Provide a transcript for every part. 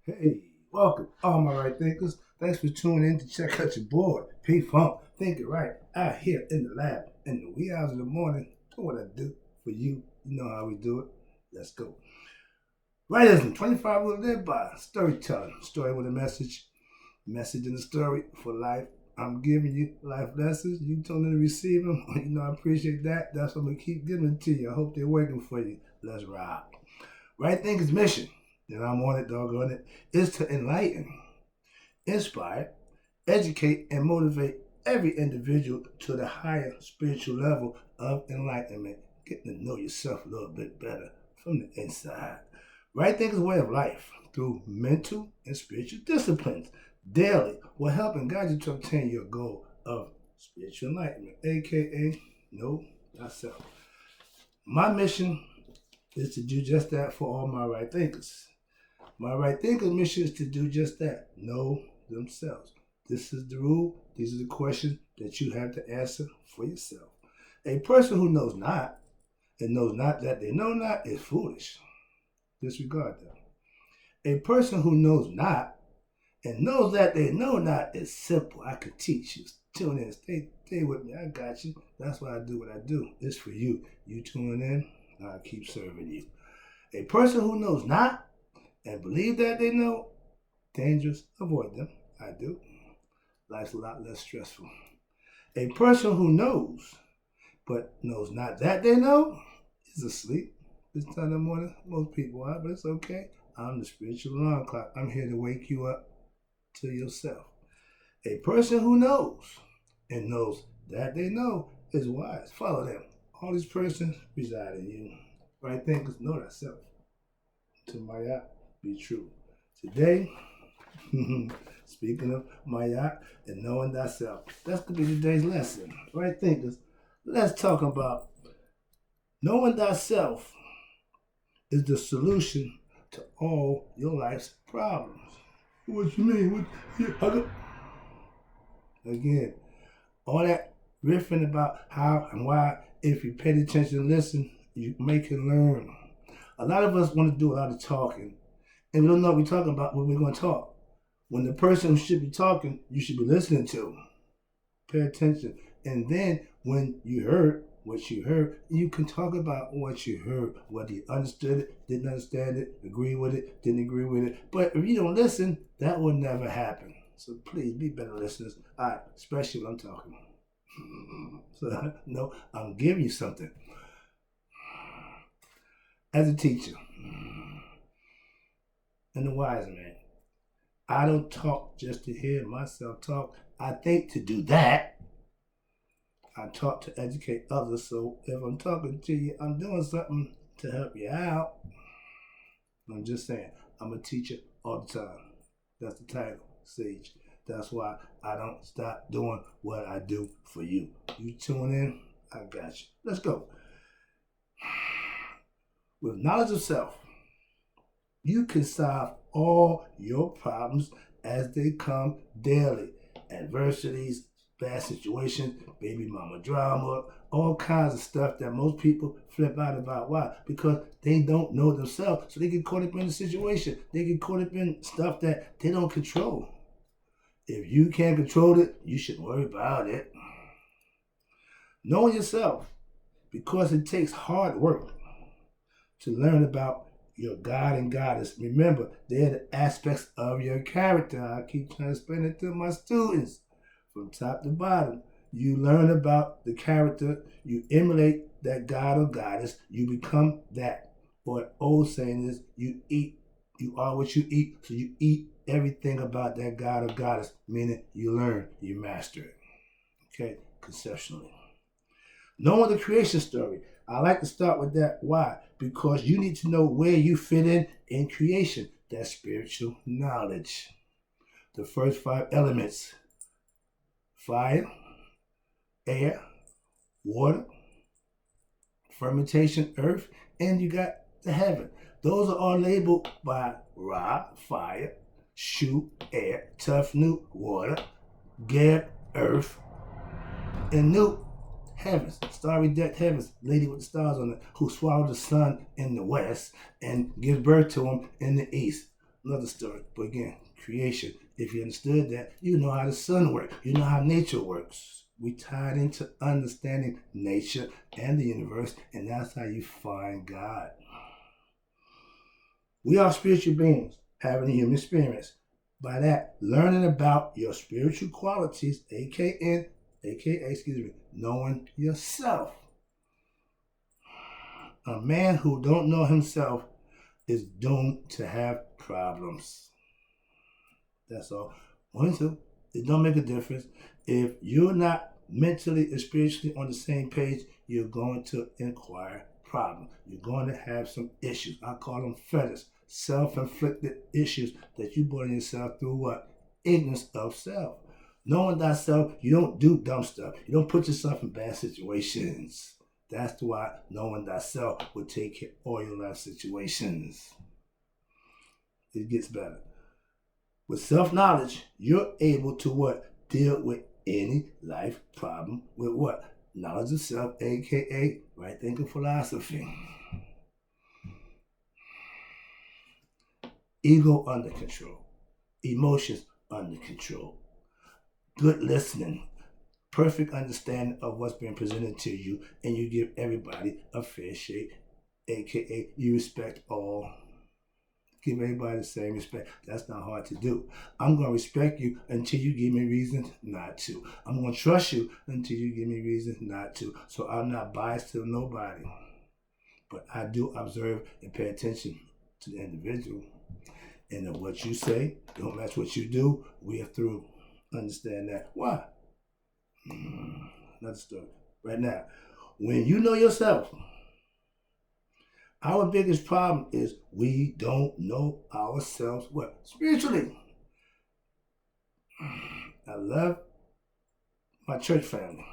Hey, welcome, all my right thinkers. Thanks for tuning in to check out your board. P Funk, thinking right out here in the lab in the wee hours of the morning. Do what I do for you. You know how we do it. Let's go. Writism 25 will live by storytelling. Story with a message. Message in the story for life. I'm giving you life lessons. You tune in to receive them. You know, I appreciate that. That's what I'm going to keep giving to you. I hope they're working for you. Let's rock. Right Thinkers' mission, and I'm on it, doggone it, is to enlighten, inspire, educate, and motivate every individual to the higher spiritual level of enlightenment, getting to know yourself a little bit better from the inside. Right Thinkers' way of life through mental and spiritual disciplines daily will help and guide you to obtain your goal of spiritual enlightenment, aka know thyself. My mission is to do just that for all my right thinkers. My right thinkers' mission is to do just that, know themselves. This is the rule. These are the questions that you have to answer for yourself. A person who knows not and knows not that they know not is foolish. Disregard that. A person who knows not and knows that they know not is simple. I could teach you. Tune in. Stay with me. I got you. That's why I do what I do. It's for you. You tune in, I keep serving you. A person who knows not and believe that they know, dangerous, avoid them. I do. Life's a lot less stressful. A person who knows but knows not that they know is asleep. This time of the morning, most people are, but it's okay. I'm the spiritual alarm clock. I'm here to wake you up to yourself. A person who knows and knows that they know is wise. Follow them. All these persons reside in you. Right thinkers know thyself. To Maya, be true. Today, speaking of Maya and knowing thyself, that's going to be today's lesson. Right thinkers, let's talk about knowing thyself is the solution to all your life's problems. What you mean? Again, all that riffing about how and why, if you pay attention and listen, you make and learn. A lot of us want to do a lot of talking, and we don't know what we're talking about when we're going to talk. When the person who should be talking, you should be listening to. Pay attention. And then when you heard what you heard, you can talk about what you heard, whether you understood it, didn't understand it, agree with it, didn't agree with it. But if you don't listen, that will never happen. So please be better listeners. All right, especially when I'm talking. So no, I'm giving you something. As a teacher and a wise man, I don't talk just to hear myself talk. I think to do that. I talk to educate others. So if I'm talking to you, I'm doing something to help you out. I'm just saying, I'm a teacher all the time. That's the title, Sage. That's why I don't stop doing what I do for you. You tune in, I got you. Let's go. With knowledge of self, you can solve all your problems as they come daily. Adversities, bad situations, baby mama drama, all kinds of stuff that most people flip out about. Why? Because they don't know themselves. So they get caught up in the situation. They get caught up in stuff that they don't control. If you can't control it, you shouldn't worry about it. Knowing yourself, because it takes hard work to learn about your God and Goddess. Remember, they're the aspects of your character. I keep trying to explain it to my students from top to bottom. You learn about the character, you emulate that God or Goddess, you become that. Or an old saying is, you are what you eat, so you eat everything about that God or Goddess, meaning you learn, you master it. Okay, conceptually. Knowing the creation story, I like to start with that. Why? Because you need to know where you fit in creation. That's spiritual knowledge. The first five elements: fire, air, water, fermentation, earth, and you got the heaven. Those are all labeled by Ra, fire, Shu, air, Tufnu, water, Geb, earth, and Nu, heavens, starry decked heavens, lady with the stars on it, who swallowed the sun in the west and gives birth to him in the east. Another story. But again, creation. If you understood that, you know how the sun works. You know how nature works. We tied into understanding nature and the universe, and that's how you find God. We are spiritual beings having a human experience. By that, learning about your spiritual qualities, aka, knowing yourself. A man who don't know himself is doomed to have problems. That's all. One, two, it don't make a difference. If you're not mentally and spiritually on the same page, you're going to inquire problems. You're going to have some issues. I call them fetters, self-inflicted issues that you brought on yourself through what? Ignorance of self. Knowing thyself, you don't do dumb stuff. You don't put yourself in bad situations. That's why knowing thyself will take care of all your life situations. It gets better. With self-knowledge, you're able to what? Deal with any life problem with what? Knowledge of self, aka right thinking philosophy. Ego under control. Emotions under control. Good listening. Perfect understanding of what's being presented to you, and you give everybody a fair shake, aka you respect all. Give everybody the same respect. That's not hard to do. I'm going to respect you until you give me reason not to. I'm going to trust you until you give me reason not to. So I'm not biased to nobody. But I do observe and pay attention to the individual. And if what you say don't match what you do, we are through. Understand that. Why? Another story. Right now, when you know yourself, our biggest problem is we don't know ourselves what? Spiritually. I love my church family.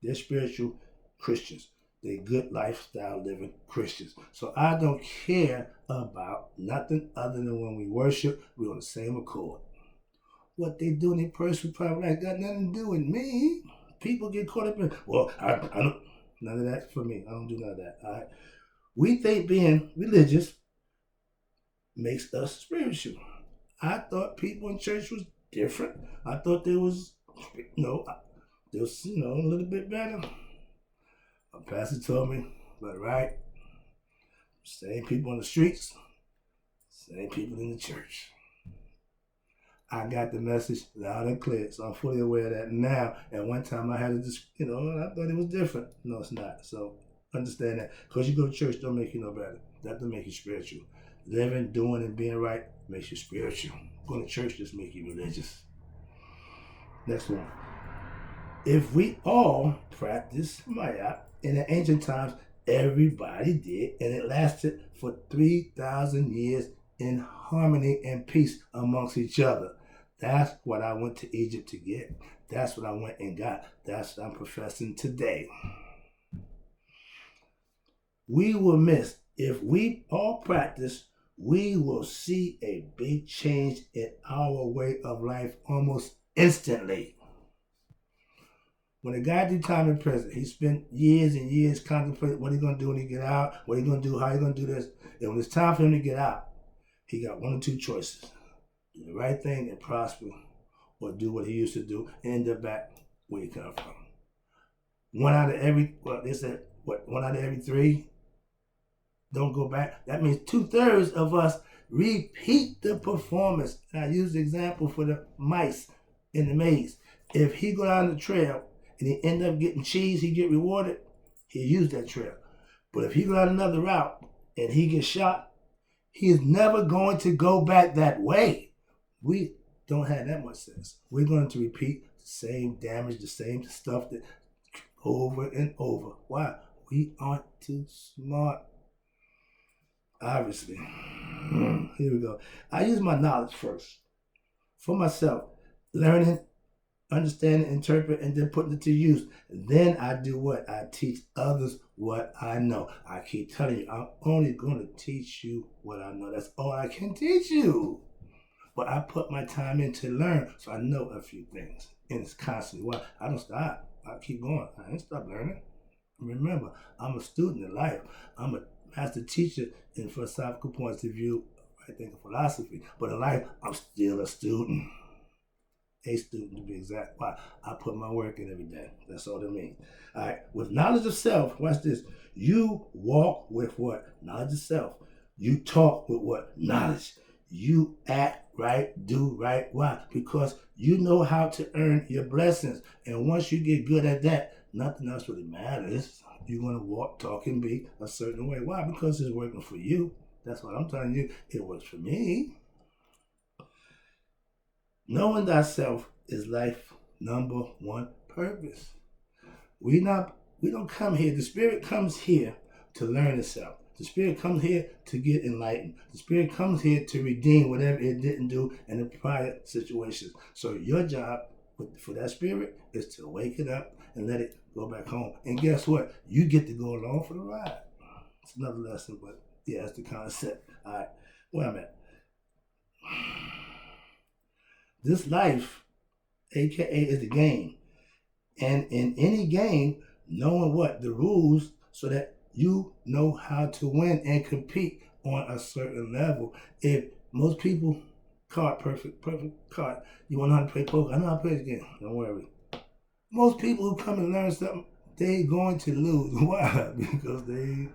They're spiritual Christians. They're good lifestyle living Christians. So I don't care about nothing other than when we worship, we're on the same accord. What they do in their personal private life got nothing to do with me. People get caught up in, well, I don't, none of that for me. I don't do none of that. All right. We think being religious makes us spiritual. I thought people in church was different. I thought there was, a little bit better. My pastor told me, but right, same people on the streets, same people in the church. I got the message loud and clear, so I'm fully aware of that now. At one time I had to just, I thought it was different. No, it's not. So understand that. Because you go to church don't make you no better. That don't make you spiritual. Living, doing, and being right makes you spiritual. Going to church just make you religious. Next one. If we all practice Maya, in the ancient times, everybody did, and it lasted for 3,000 years in harmony and peace amongst each other. That's what I went to Egypt to get. That's what I went and got. That's what I'm professing today. We will miss. If we all practice, we will see a big change in our way of life almost instantly. When a guy did time in prison, he spent years and years contemplating what he's going to do when he get out, what he's going to do, how he's going to do this. And when it's time for him to get out, he got one or two choices. Do the right thing and prosper, or do what he used to do and end up back where he come from. One out of every three don't go back. That means 2/3 of us repeat the performance. And I use the example for the mice in the maze. If he go down the trail and he end up getting cheese, he get rewarded, he use that trail. But if he go down another route and he gets shot, he is never going to go back that way. We don't have that much sense. We're going to repeat the same damage, the same stuff that over and over. Why? We aren't too smart. Obviously. Here we go. I use my knowledge first. For myself. Learning, understanding, interpret, and then putting it to use. Then I do what? I teach others what I know. I keep telling you, I'm only going to teach you what I know. That's all I can teach you. But I put my time in to learn, so I know a few things. And it's constantly why I don't stop. I keep going. I ain't stop learning. Remember, I'm a student in life. I'm a master teacher in philosophical points of view I think of philosophy. But in life, I'm still a student. A student to be exact. Why? I put my work in every day. That's all that means. All right. With knowledge of self, watch this. You walk with what? Knowledge of self. You talk with what? Knowledge. You act right, do right. Why? Because you know how to earn your blessings. And once you get good at that, nothing else really matters. You're going to walk, talk, and be a certain way. Why? Because it's working for you. That's what I'm telling you. It works for me. Knowing thyself is life number one purpose. We don't come here. The spirit comes here to learn itself. The spirit comes here to get enlightened. The spirit comes here to redeem whatever it didn't do in the prior situations. So your job for that spirit is to wake it up and let it go back home. And guess what? You get to go along for the ride. It's another lesson, but yeah, that's the concept. All right, where I'm at. This life, aka, is the game. And in any game, knowing what the rules so that you know how to win and compete on a certain level. If most people perfect card. You want to know how to play poker? I know how to play this game. Don't worry. Most people who come and learn something, they going to lose. Why? Because they.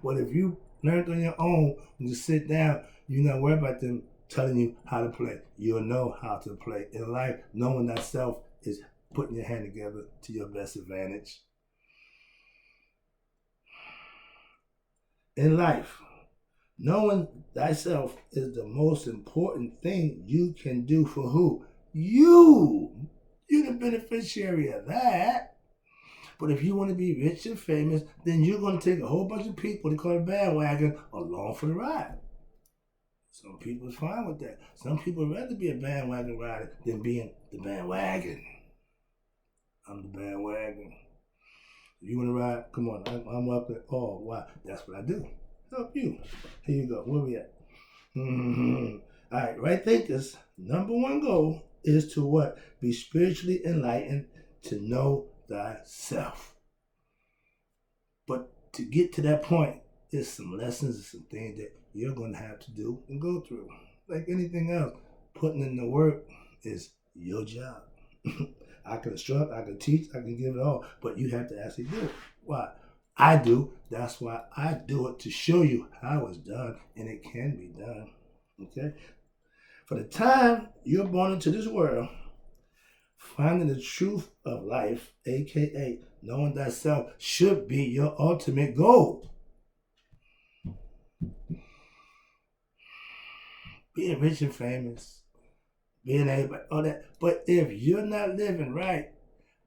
But if you learn on your own and just sit down, you're not worried about them telling you how to play. You'll know how to play. In life, knowing thyself is putting your hand together to your best advantage. In life, knowing thyself is the most important thing you can do for who? You. You're the beneficiary of that. But if you want to be rich and famous, then you're going to take a whole bunch of people, they call it bandwagon, along for the ride. Some people is fine with that. Some people would rather be a bandwagon rider than being the bandwagon. I'm the bandwagon. You want to ride? Come on, I'm up there. Oh, why? That's what I do. Help you. Here you go. Where we at? All right, right thinkers, number one goal is to what? Be spiritually enlightened, to know thyself. But to get to that point, there's some lessons and some things that you're going to have to do and go through. Like anything else, putting in the work is your job. I can instruct, I can teach, I can give it all, but you have to actually do it. Why? I do. That's why I do it, to show you how it's done, and it can be done. Okay? For the time you're born into this world, finding the truth of life, aka knowing thyself, should be your ultimate goal. Being rich and famous, being able, all that. But if you're not living right,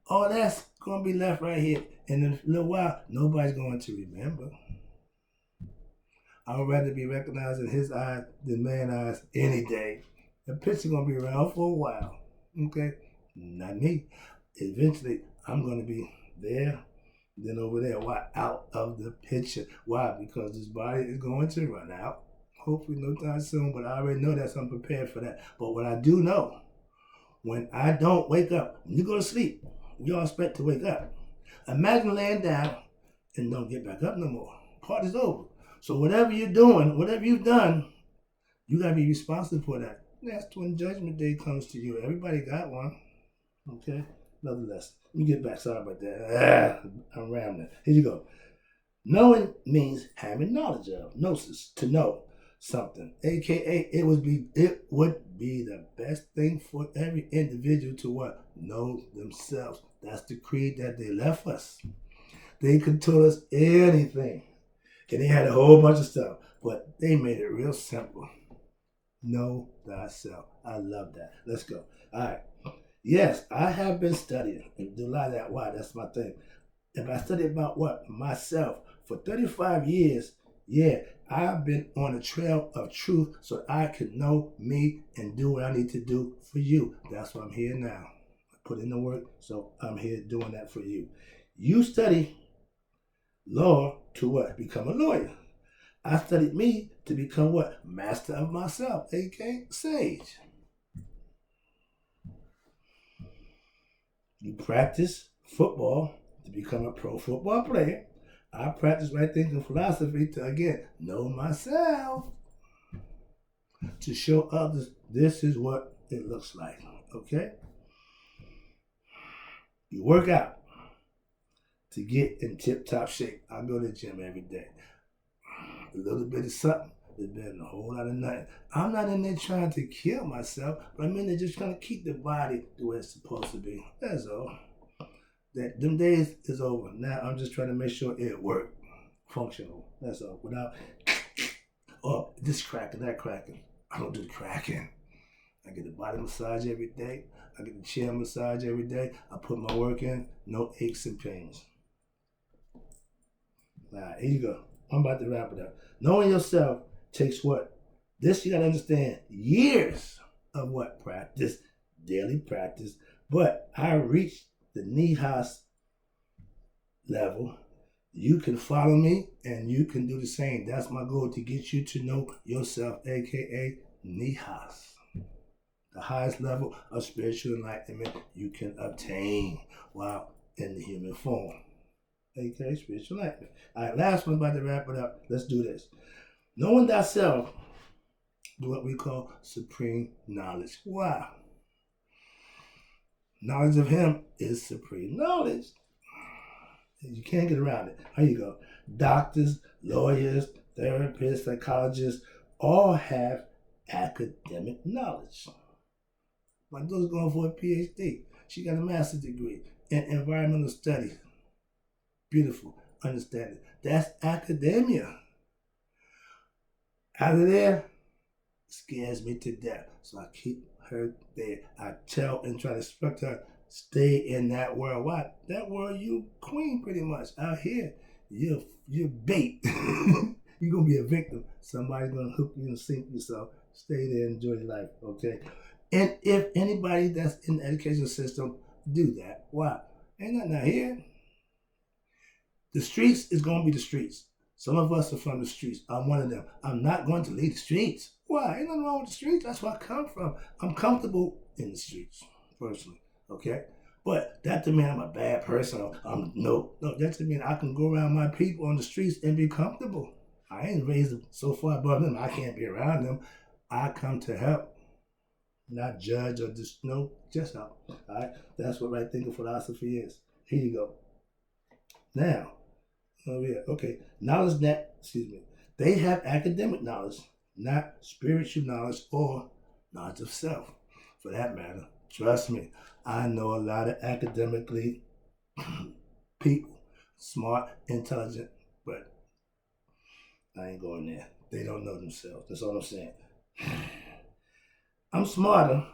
all that's going to be left right here. And in a little while, nobody's going to remember. I would rather be recognized in his eyes than man's eyes any day. The picture's going to be around for a while. Okay? Not me. Eventually, I'm going to be there, then over there. Why? Out of the picture. Why? Because this body is going to run out. Hopefully no time soon, but I already know that, so I'm prepared for that. But what I do know, when I don't wake up, when you go to sleep, we all expect to wake up. Imagine laying down and don't get back up no more. Party's over. So whatever you're doing, whatever you've done, you got to be responsible for that. That's when Judgment Day comes to you. Everybody got one. Okay? Another lesson. Let me get back. Sorry about that. I'm rambling. Here you go. Knowing means having knowledge of. Gnosis, to know something. AKA, it would be the best thing for every individual to what? Know themselves. That's the creed that they left us. They could tell us anything. And they had a whole bunch of stuff. But they made it real simple. Know thyself. I love that. Let's go. All right. Yes, I have been studying. And do a lot of that. Why? That's my thing. If I study about what? Myself. For 35 years, yeah, I've been on a trail of truth so I can know me and do what I need to do for you. That's why I'm here now. I put in the work, so I'm here doing that for you. You study law to what? Become a lawyer. I studied me to become what? Master of myself, aka sage. You practice football to become a pro football player. I practice right thinking philosophy to, again, know myself, to show others this is what it looks like. Okay? You work out to get in tip-top shape. I go to the gym every day. A little bit of something is better than a whole lot of nothing. I'm not in there trying to kill myself, but I'm in there just trying to keep the body the way it's supposed to be. That's all. That them days is over. Now I'm just trying to make sure it works. Functional. That's all. Without this cracking, that cracking. I don't do the cracking. I get the body massage every day. I get the chair massage every day. I put my work in. No aches and pains. All right, here you go. I'm about to wrap it up. Knowing yourself takes what? This you gotta understand. Years of what? Practice. Daily practice. But I reached the Nihas level. You can follow me and you can do the same. That's my goal, to get you to know yourself, aka Nihas. The highest level of spiritual enlightenment you can obtain while in the human form. Okay, spiritual enlightenment. All right, last one, about to wrap it up. Let's do this. Knowing thyself, what we call supreme knowledge. Wow. Knowledge of him is supreme knowledge. You can't get around it. Here you go. Doctors, lawyers, therapists, psychologists all have academic knowledge. My daughter's going for a PhD. She got a master's degree in environmental studies. Beautiful. Understand it. That's academia. Out of there, scares me to death. So I keep her there. I tell and try to instruct her, stay in that world. Why? That world, you queen pretty much. Out here, you're bait. You're going to be a victim. Somebody's going to hook you and sink you. So stay there, enjoy your life, okay? And if anybody that's in the education system, do that. Why? Ain't nothing out here. The streets is going to be the streets. Some of us are from the streets. I'm one of them. I'm not going to leave the streets. Why? Ain't nothing wrong with the streets. That's where I come from. I'm comfortable in the streets, personally. Okay? But that doesn't mean I'm a bad person. No, that doesn't mean I can go around my people on the streets and be comfortable. I ain't raised so far above them. I can't be around them. I come to help, not judge or just, no, just help. All right? That's what right thinking philosophy is. Here you go. Now, okay, knowledge they have academic knowledge, not spiritual knowledge or knowledge of self, for that matter. Trust me, I know a lot of academically people, smart, intelligent, but I ain't going there. They don't know themselves. That's all I'm saying. I'm smarter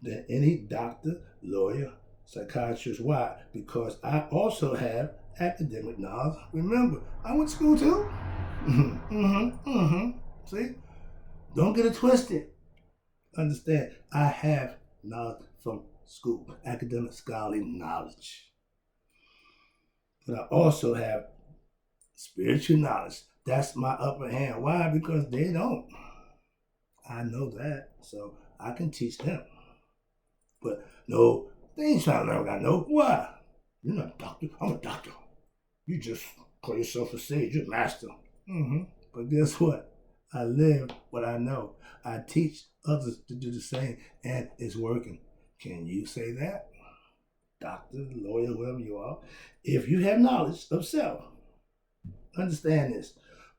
than any doctor, lawyer, psychiatrist. Why? Because I also have academic knowledge. Remember, I went to school too. See? Don't get it twisted. Understand, I have knowledge from school, academic scholarly knowledge. But I also have spiritual knowledge. That's my upper hand. Why? Because they don't. I know that, so I can teach them. But no, they ain't trying to learn what I know. Why? You're not a doctor. I'm a doctor. You just call yourself a sage. You're a master. But guess what? I live what I know. I teach others to do the same, and it's working. Can you say that? Doctor, lawyer, whoever you are. If you have knowledge of self, understand this.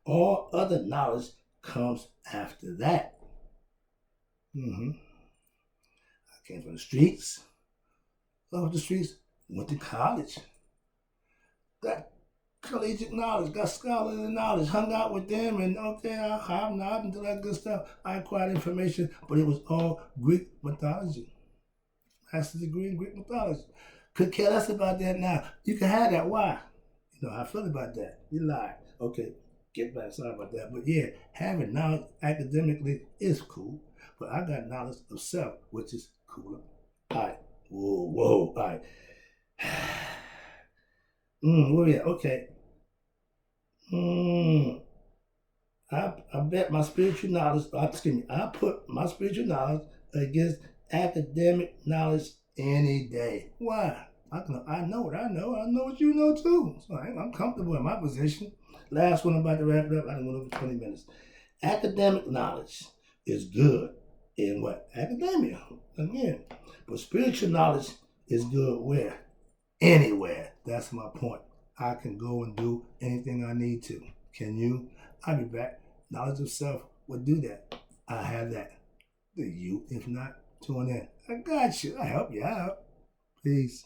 All other knowledge comes after that. I came from the streets. Off the streets, went to college. Got collegiate knowledge, got scholarly knowledge, hung out with them, and okay, I hobnobbed and did that good stuff. I acquired information, but it was all Greek mythology. Master's degree in Greek mythology. Could care less about that now. You can have that. Why? You know how I feel about that. You lied. Okay, get back. Sorry about that. But yeah, having knowledge academically is cool. But I got knowledge of self, which is cooler. All right. Whoa. All right. Where we at? Okay. I bet my spiritual knowledge, I put my spiritual knowledge against academic knowledge any day. Why? I know what I know. I know what you know too. So I'm comfortable in my position. Last one, I'm about to wrap it up. I done went over 20 minutes. Academic knowledge is good in what? Academia. Again. But spiritual knowledge is good where? Anywhere. That's my point. I can go and do anything I need to. Can you? I'll be back. Knowledge of self will do that. I have that. Do you? If not, tune in. I got you. I help you out. Peace.